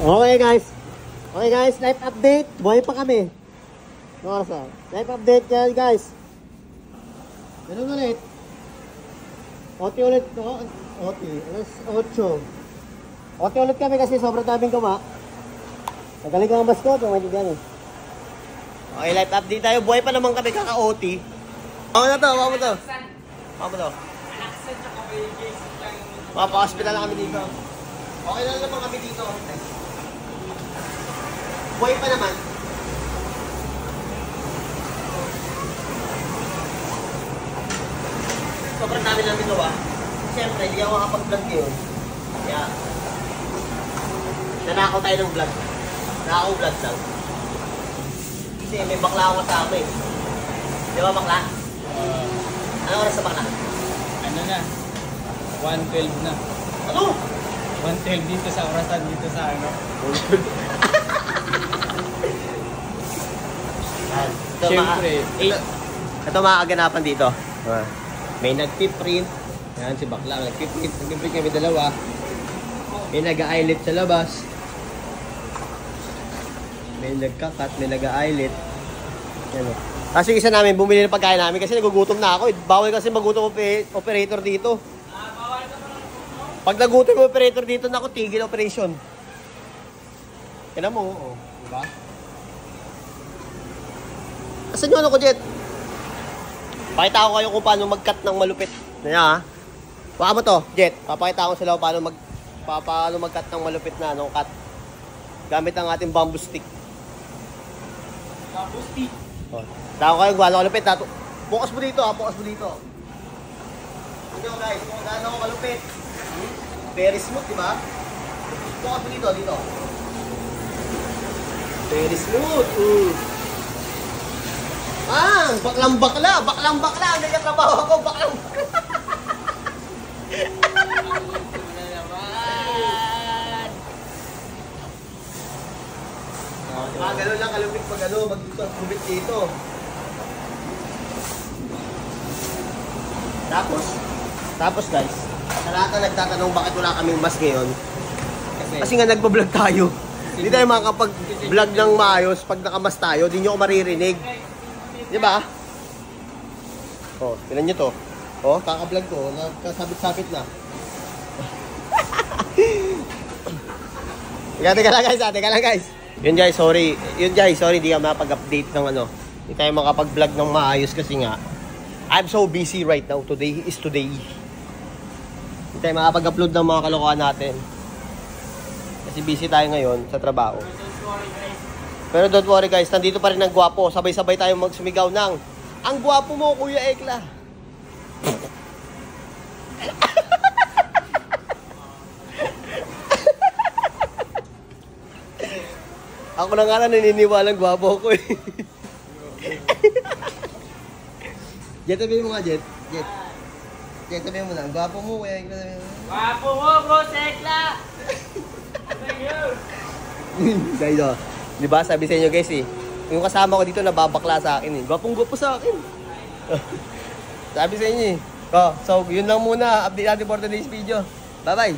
Okay guys. Okay guys, live update. Buhay pa kami. Nosa. Live update yan guys. Ganun ulit. OT ulit. OT. Alas 8. OT ulit kami kasi sobrang daming gama. Magaling ka ang bas ko. Tumagigan eh. Okay, live update tayo. Buhay pa naman kami kaka-OT. Ako na to. Ako mo to. Ako mo to. Mapa-hospital na kami dito. Okay na naman kami dito. Buhay pa naman. Sobrang dami namin gawa. Siyempre, hindi ako makapag-vlog yun. Kaya, nanakaw tayo ng vlog. Nanakaw vlog lang. Kasi may bakla ako kasama eh. Di ba bakla? Ano oras sa bakla? Ano na? 1:12 na. Ano? 1:12 dito sa orasan, dito sa ano. Siyempre. Ito mga kaganapan dito. May nag-print. Yan si Bakla. Nag-print. Nag-print kami dalawa. May nag-eyelet sa labas. May nagkakat. May nag-eyelet. Yan o. Kasi isa namin bumili ng pagkain namin kasi nagugutom na ako. Bawal kasi magutom operator dito. Pag nagutom yung operator dito, naku, tigil operation. Kaya mo, oo. Diba? Asan yung ano ko, Jet? Pakita ko kayo kung paano mag-cut ng malupit. Ayan, ha? Baka mo to, Jet. Papakita ko sila kung paano mag-cut ng malupit na anong cut. Gamit ang ating bamboo stick. Bamboo stick? Oh. Tako kayo, gaano kalupit. Focus mo dito, ha? Focus mo dito. Ano guys, kung gaano ko kalupit. Very smooth, diba? Focus mo dito, dito. Very smooth. Baklang bakla. Hindi ka trabaho ako, baklang bakla. Gano'n lang kalupit pag ano, mag-gubit dito. Tapos guys, sa lahat na nagtatanong bakit wala kaming mask ngayon, kasi nga nagpa-vlog tayo. Hindi tayo makakapag-vlog ng maayos pag nakamas tayo, di nyo ako maririnig. Di ba? Oh, tingnan nyo to. Oh, kaka-vlog ko, nagkasabit-sabit na. Teka lang guys. Yun guys, sorry, hindi ka makapag-update ng ano. Hindi tayo makapag-vlog ng maayos kasi nga I'm so busy right now. Today is today. Hindi tayo makapag-upload ng mga kalokohan natin. Kasi busy tayo ngayon sa trabaho. Pero don't worry guys, nandito pa rin ang gwapo. Sabay-sabay tayo magsumigaw ng ang gwapo mo, Kuya Ekla. Ako na nga lang naniniwalang gwapo ko eh. Jet, sabihin mo nga, Jet. Jet, sabihin mo na. Gwapo mo, Kuya Ekla. Gwapo mo, Boss Ekla! Thank you! Guys, oh. Diba, sabi sa inyo guys eh. Yung kasama ko dito nababakla sa akin eh. Gwapong-gwapo sa akin. Sabi sa inyo eh. Oh, so, yun lang muna. Update natin for today's video. Bye-bye.